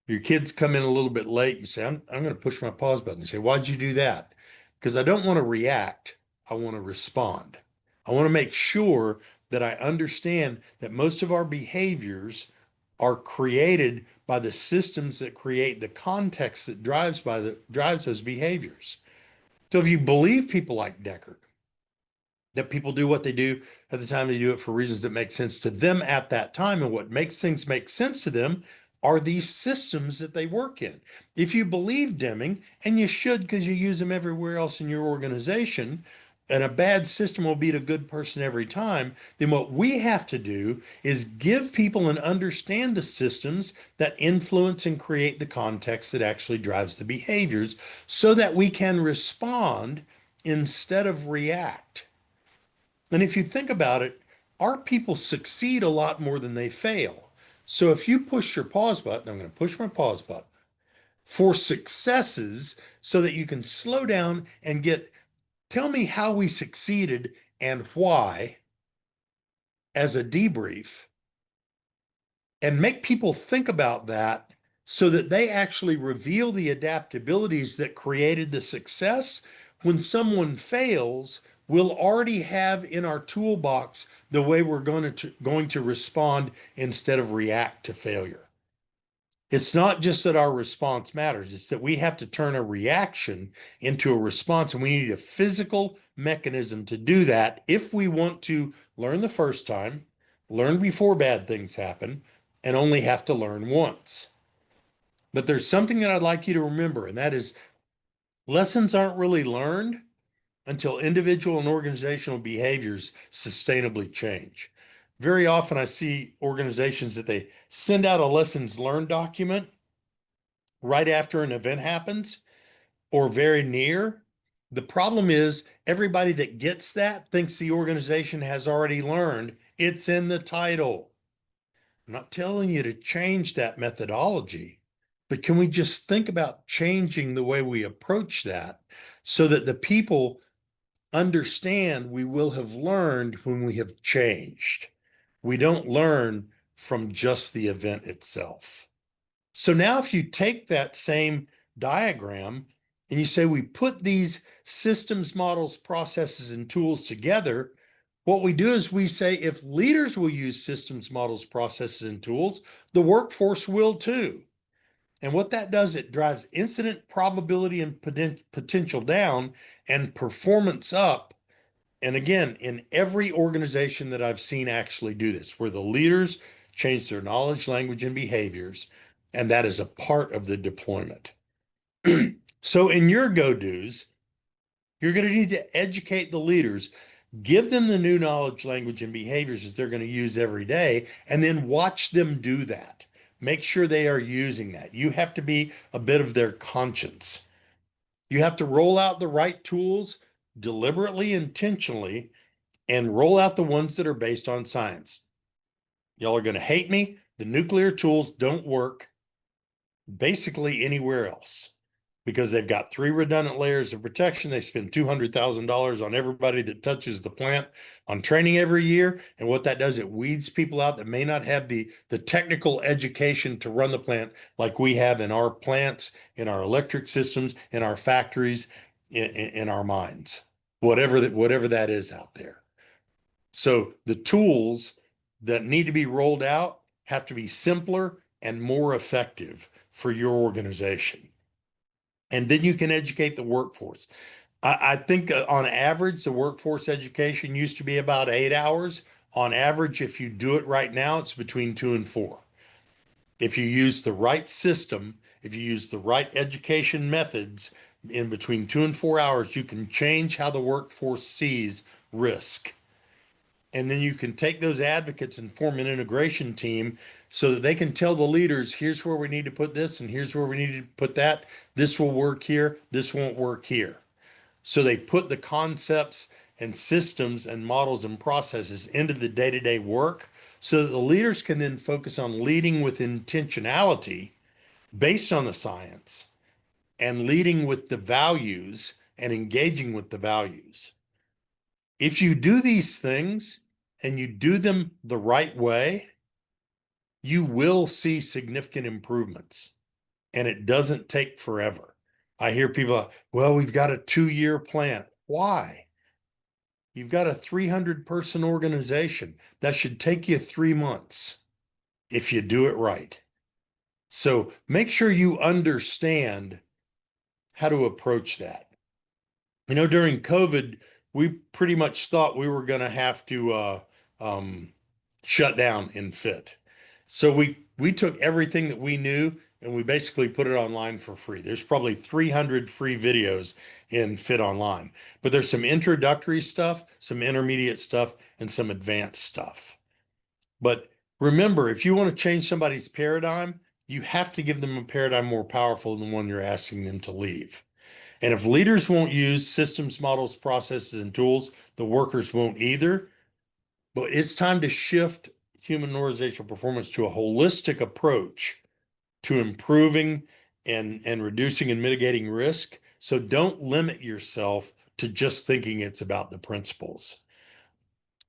Speaker 2: Your kids come in a little bit late. You say, I'm going to push my pause button. You say, why'd you do that? Because I don't want to react. I want to respond. I want to make sure that I understand that most of our behaviors are created by the systems that create the context that drives those behaviors. So if you believe people like Deckard, that people do what they do at the time they do it for reasons that make sense to them at that time. And what makes things make sense to them are these systems that they work in. If you believe Deming, and you should because you use them everywhere else in your organization, and a bad system will beat a good person every time, then what we have to do is give people and understand the systems that influence and create the context that actually drives the behaviors so that we can respond instead of react. And if you think about it, our people succeed a lot more than they fail. So if you push your pause button, I'm going to push my pause button for successes so that you can slow down and tell me how we succeeded and why as a debrief, and make people think about that so that they actually reveal the adaptabilities that created the success. When someone fails, we'll already have in our toolbox the way we're going to respond instead of react to failure. It's not just that our response matters, it's that we have to turn a reaction into a response, and we need a physical mechanism to do that if we want to learn the first time, learn before bad things happen, and only have to learn once. But there's something that I'd like you to remember, and that is lessons aren't really learned until individual and organizational behaviors sustainably change. Very often I see organizations that they send out a lessons learned document right after an event happens or very near. The problem is everybody that gets that thinks the organization has already learned. It's in the title. I'm not telling you to change that methodology, but can we just think about changing the way we approach that so that the people understand we will have learned when we have changed? We don't learn from just the event itself. So now if you take that same diagram and you say we put these systems, models, processes, and tools together, what we do is we say if leaders will use systems, models, processes, and tools, the workforce will too. And what that does, it drives incident probability and potential down and performance up. And again, in every organization that I've seen actually do this, where the leaders change their knowledge, language, and behaviors, and that is a part of the deployment. So in your go-dos, you're going to need to educate the leaders Give them the new knowledge, language, and behaviors that they're going to use every day, and then watch them do that. Make sure they are using that. You have to be a bit of their conscience. You have to roll out the right tools deliberately, intentionally, and roll out the ones that are based on science. Y'all are going to hate me. The nuclear tools don't work basically anywhere else because they've got 3 redundant layers of protection. They spend $200,000 on everybody that touches the plant on training every year. And what that does, it weeds people out that may not have the technical education to run the plant like we have in our plants, in our electric systems, in our factories, in our mines, whatever that is out there. So the tools that need to be rolled out have to be simpler and more effective for your organization. And then you can educate the workforce. I think on average, the workforce education used to be about 8 hours. On average, if you do it right now, it's between 2 and 4. If you use the right system, if you use the right education methods in between 2 and 4 hours, you can change how the workforce sees risk. And then you can take those advocates and form an integration team so that they can tell the leaders, here's where we need to put this and here's where we need to put that. This will work here. This won't work here. So they put the concepts and systems and models and processes into the day-to-day work so that the leaders can then focus on leading with intentionality based on the science and leading with the values and engaging with the values. If you do these things and you do them the right way, you will see significant improvements, and it doesn't take forever. I hear people, well, we've got a 2-year plan. Why? You've got a 300-person organization. That should take you 3 months if you do it right. So make sure you understand how to approach that. During COVID, we pretty much thought we were going to have to um, shut down in FIT. So we took everything that we knew and we basically put it online for free. There's probably 300 free videos in FIT Online, but there's some introductory stuff, some intermediate stuff, and some advanced stuff. But remember, if you want to change somebody's paradigm, you have to give them a paradigm more powerful than the one you're asking them to leave. And if leaders won't use systems, models, processes, and tools, the workers won't either. But it's time to shift human organizational performance to a holistic approach to improving and reducing and mitigating risk. So don't limit yourself to just thinking it's about the principles.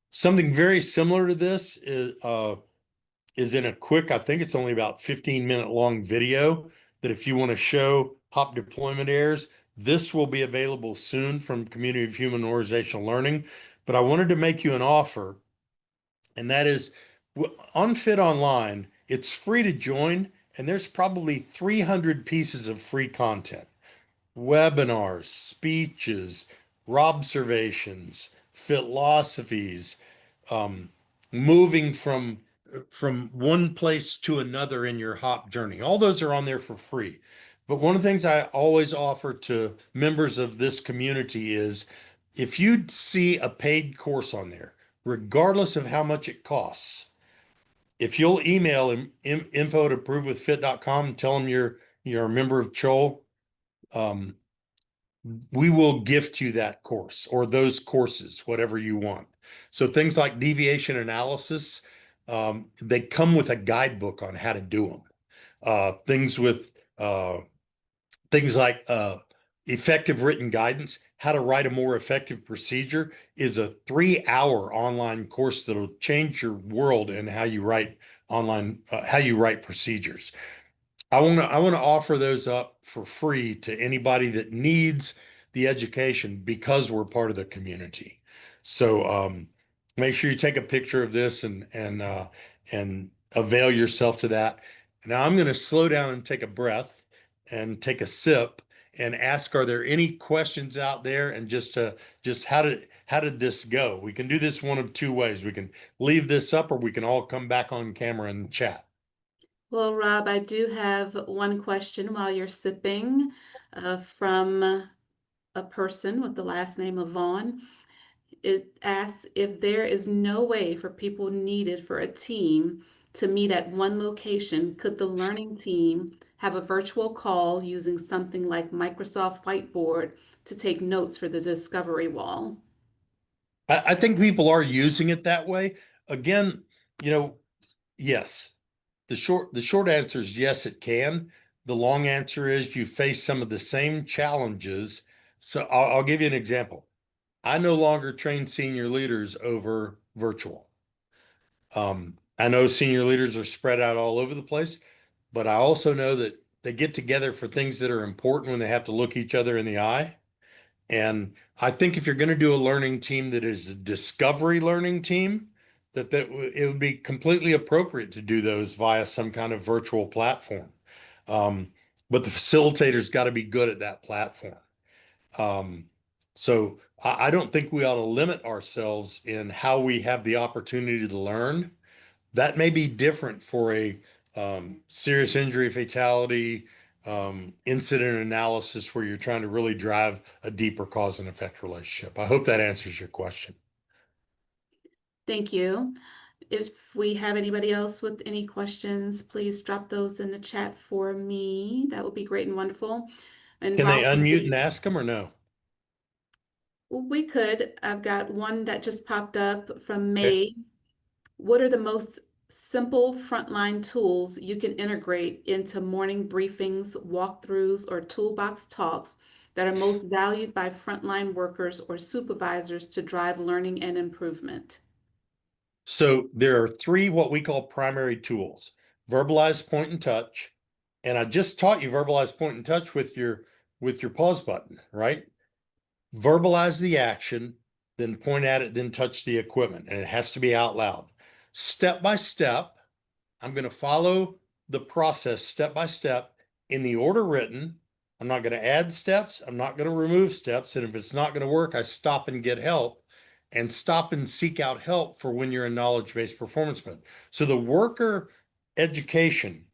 Speaker 2: Something very similar to this is in a quick, I think it's only about 15-minute long video that if you want to show hop deployment errors, this will be available soon from Community of Human Organizational Learning. But I wanted to make you an offer, and that is on Fit Online, it's free to join, and there's probably 300 pieces of free content, webinars, speeches, observations, philosophies, um, moving from one place to another in your hop journey. All those are on there for free. But one of the things I always offer to members of this community is if you see a paid course on there, regardless of how much it costs, if you'll email info@approvewithfit.com and tell them you're a member of CHOL, um, we will gift you that course or those courses, whatever you want. So things like deviation analysis, they come with a guidebook on how to do them. Things with things like effective written guidance, how to write a more effective procedure is a 3-hour online course that'll change your world and how you write how you write procedures. I want to offer those up for free to anybody that needs the education because we're part of the community. So make sure you take a picture of this and avail yourself to that. Now I'm going to slow down and take a breath and take a sip and ask, are there any questions out there? And just how did this go? We can do this one of 2 ways. We can leave this up or we can all come back on camera and chat.
Speaker 1: Well, Rob, I do have one question while you're sipping from a person with the last name of Vaughn. It asks if there is no way for people needed for a team to meet at one location, could the learning team have a virtual call using something like Microsoft Whiteboard to take notes for the discovery wall?
Speaker 2: I think people are using it that way. Again, you know, yes. The short answer is yes, it can. The long answer is you face some of the same challenges. So I'll give you an example. I no longer train senior leaders over virtual. I know senior leaders are spread out all over the place, but I also know that they get together for things that are important when they have to look each other in the eye. And I think if you're going to do a learning team that is a discovery learning team, that it would be completely appropriate to do those via some kind of virtual platform. Um, but the facilitator's got to be good at that platform. Um, so I don't think we ought to limit ourselves in how we have the opportunity to learn. That may be different for a serious injury fatality incident analysis where you're trying to really drive a deeper cause and effect relationship. I hope that answers your question.
Speaker 1: Thank you. If we have anybody else with any questions, please drop those in the chat for me. That would be great and wonderful. And
Speaker 2: Can they
Speaker 1: Rob,
Speaker 2: unmute and ask them or no?
Speaker 1: we could. I've got one that just popped up from
Speaker 2: Okay.
Speaker 1: May. What are the most simple frontline tools you can integrate into morning briefings, walkthroughs, or toolbox talks that are most valued by frontline workers or supervisors to drive learning and improvement?
Speaker 2: So there are three what we call primary tools: verbalize, point, and touch. And I just taught you verbalize, point, and touch with your pause button, right? Verbalize the action, then point at it, then touch the equipment, and it has to be out loud. Step by step, I'm going to follow the process step by step in the order written. I'm not going to add steps. I'm not going to remove steps. And if it's not going to work, I stop and get help and stop and seek out help for when you're in knowledge-based performance mode. So the worker education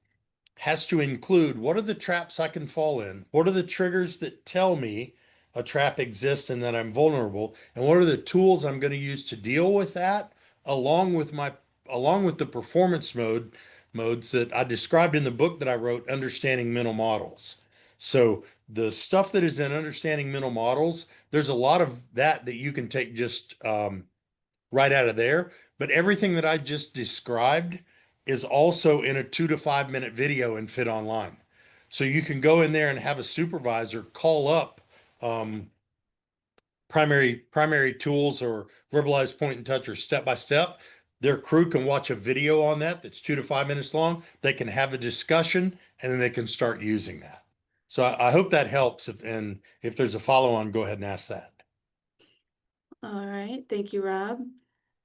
Speaker 2: has to include what are the traps I can fall in? What are the triggers that tell me a trap exists and that I'm vulnerable? And what are the tools I'm going to use to deal with that along with my along with the performance modes that I described in the book that I wrote, Understanding Mental Models. So the stuff that is in Understanding Mental Models, there's a lot of that you can take just right out of there. But everything that I just described is also in a 2 to 5 minute video and fit online. So you can go in there and have a supervisor call up um, primary tools or verbalize, point, and touch or step by step. Their crew can watch a video on that that's 2 to 5 minutes long. They can have a discussion and then they can start using that. So I hope that helps. And if there's a follow on, go ahead and ask that.
Speaker 1: All right, thank you, Rob.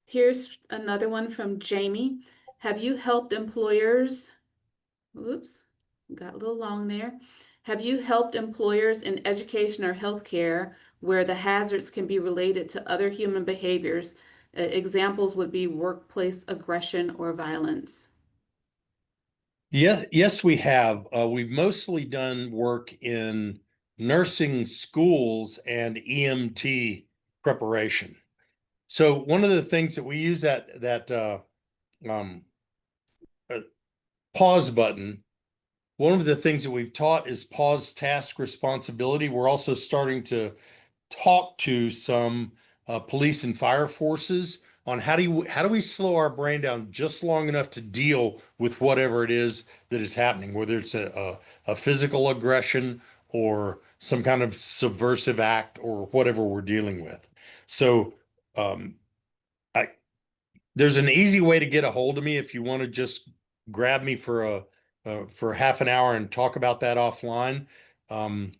Speaker 1: Here's another one from Jamie. Have you helped employers? Oops, got a little long there. Have you helped employers in education or healthcare where the hazards can be related to other human behaviors? Examples would be workplace aggression or violence.
Speaker 2: Yeah, yes, we have. We've mostly done work in nursing schools and EMT preparation. So one of the things that we use that um, uh, pause button. One of the things that we've taught is pause task responsibility. We're also starting to talk to some police and fire forces on how do we slow our brain down just long enough to deal with whatever it is that is happening, whether it's a physical aggression or some kind of subversive act or whatever we're dealing with. So um, I there's an easy way to get a hold of me if you want to just grab me for half an hour and talk about that offline. Um,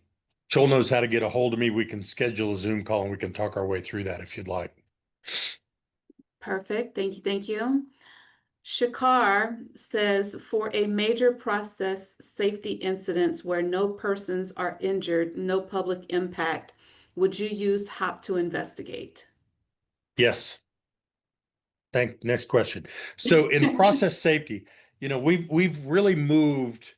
Speaker 2: Joel knows how to get a hold of me. We can schedule a Zoom call and we can talk our way through that if you'd like.
Speaker 1: Perfect. Thank you. Thank you. Shakar says for a major process safety incidents where no persons are injured, no public impact, would you use HOP to investigate?
Speaker 2: Yes. Next question. So in process safety, we've really moved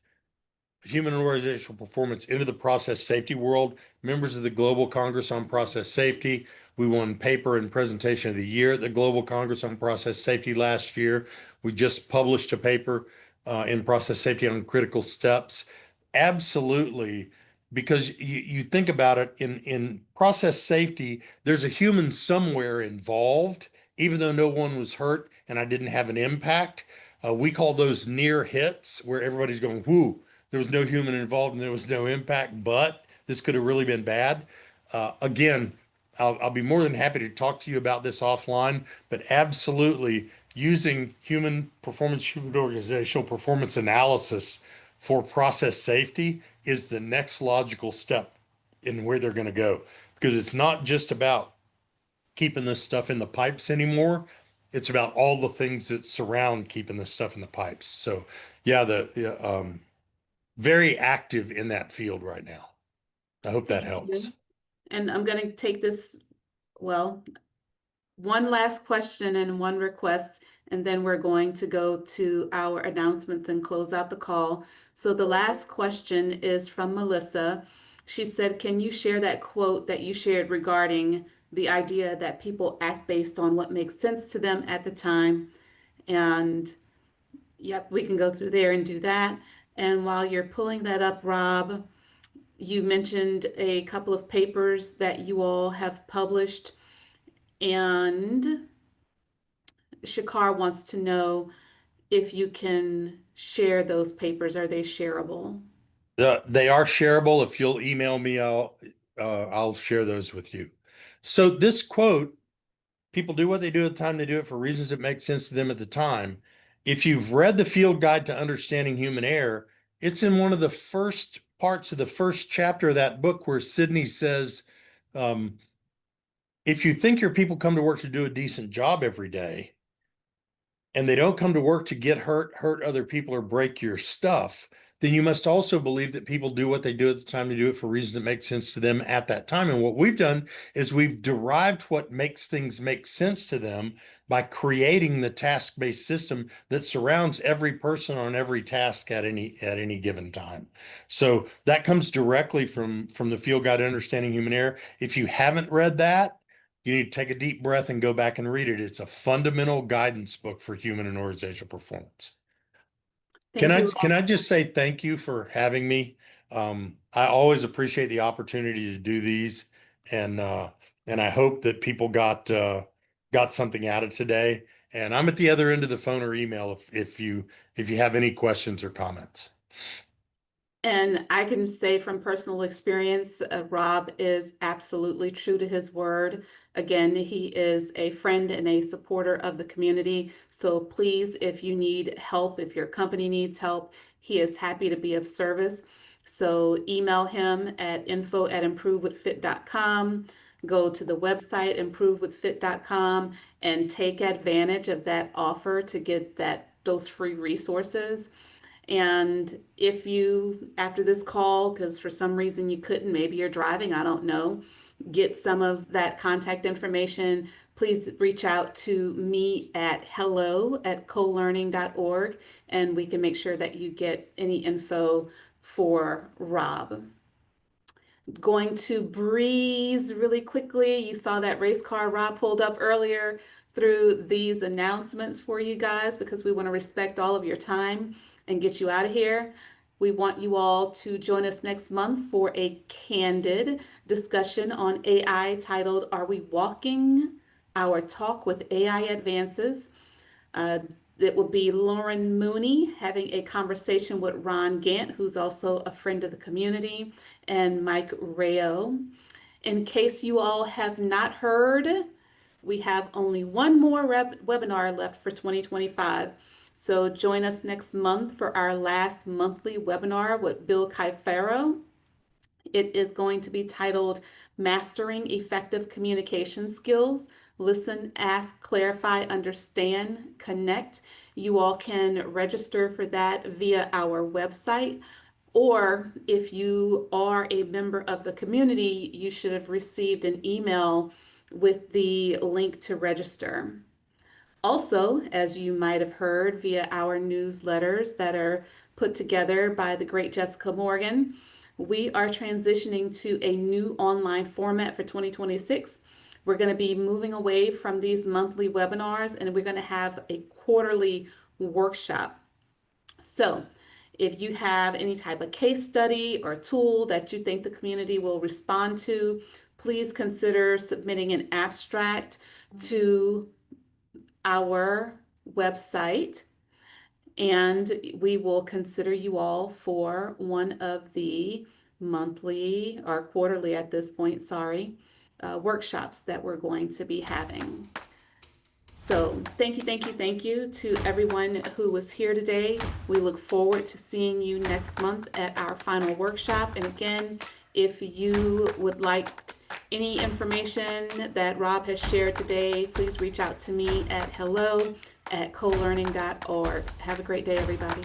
Speaker 2: human and organizational performance into the process safety world. Members of the Global Congress on Process Safety. We won paper and presentation of the year at the Global Congress on Process Safety last year. We just published a paper in process safety on critical steps. Absolutely, because you think about it, in process safety, there's a human somewhere involved, even though no one was hurt and I didn't have an impact. We call those near hits, where everybody's going, whoo, there was no human involved and there was no impact, but this could have really been bad. Again, I'll be more than happy to talk to you about this offline, but absolutely using human organizational performance analysis for process safety is the next logical step in where they're going to go, because it's not just about keeping this stuff in the pipes anymore. It's about all the things that surround keeping this stuff in the pipes. So yeah, very active in that field right now. I hope that
Speaker 1: Thank you.
Speaker 2: helps.
Speaker 1: And I'm going to take this, well, one last question and one request, and then we're going to go to our announcements and close out the call. So the last question is from Melissa. She said, can you share that quote that you shared regarding the idea that people act based on what makes sense to them at the time? And yep, we can go through there and do that. And while you're pulling that up, Rob, you mentioned a couple of papers that you all have published, and Shakar wants to know if you can share those papers. Are they shareable?
Speaker 2: They are shareable. If you'll email me, I'll share those with you. So this quote, people do what they do at the time they do it for reasons that make sense to them at the time. If you've read the Field Guide to Understanding Human Error, it's in one of the first parts of the first chapter of that book where Sydney says, um, if you think your people come to work to do a decent job every day, and they don't come to work to get hurt other people, or break your stuff, then you must also believe that people do what they do at the time to do it for reasons that make sense to them at that time. And what we've done is we've derived what makes things make sense to them by creating the task-based system that surrounds every person on every task at any given time. So that comes directly from the Field Guide to Understanding Human Error. If you haven't read that, you need to take a deep breath and go back and read it. It's a fundamental guidance book for human and organizational performance. Can
Speaker 1: Thank
Speaker 2: I
Speaker 1: you.
Speaker 2: can I just say thank you for having me? I always appreciate the opportunity to do these, and I hope that people got something out of today. And I'm at the other end of the phone or email if you have any questions or comments.
Speaker 1: And I can say from personal experience, Rob is absolutely true to his word. Again, he is a friend and a supporter of the community. So please, if you need help, if your company needs help, he is happy to be of service. So email him at info@improvewithfit.com. Go to the website improvewithfit.com and take advantage of that offer to get those free resources. And if you, after this call, because for some reason you couldn't, maybe you're driving, I don't know, get some of that contact information, please reach out to me at hello@cholearning.org, and we can make sure that you get any info for Rob. Going to breeze really quickly. You saw that race car Rob pulled up earlier through these announcements for you guys because we want to respect all of your time and get you out of here. We want you all to join us next month for a candid discussion on AI titled, Are We Walking Our Talk with AI Advances? Uh, it will be Lauren Mooney having a conversation with Ron Gant, who's also a friend of the community, and Mike Rayo. In case you all have not heard, we have only one more webinar left for 2025. So join us next month for our last monthly webinar with Bill Caifero. It is going to be titled Mastering Effective Communication Skills. Listen, ask, clarify, understand, connect. You all can register for that via our website. Or if you are a member of the community, you should have received an email with the link to register. Also, as you might have heard via our newsletters that are put together by the great Jessica Morgan. We are transitioning to a new online format for 2026. We're going to be moving away from these monthly webinars, and we're going to have a quarterly workshop. So if you have any type of case study or tool that you think the community will respond to, please consider submitting an abstract to our website, and we will consider you all for one of the monthly or quarterly at this point, workshops that we're going to be having. So thank you to everyone who was here today. We look forward to seeing you next month at our final workshop. And again, if you would like any information that Rob has shared today, please reach out to me at hello@cholearning.org. Have a great day, everybody.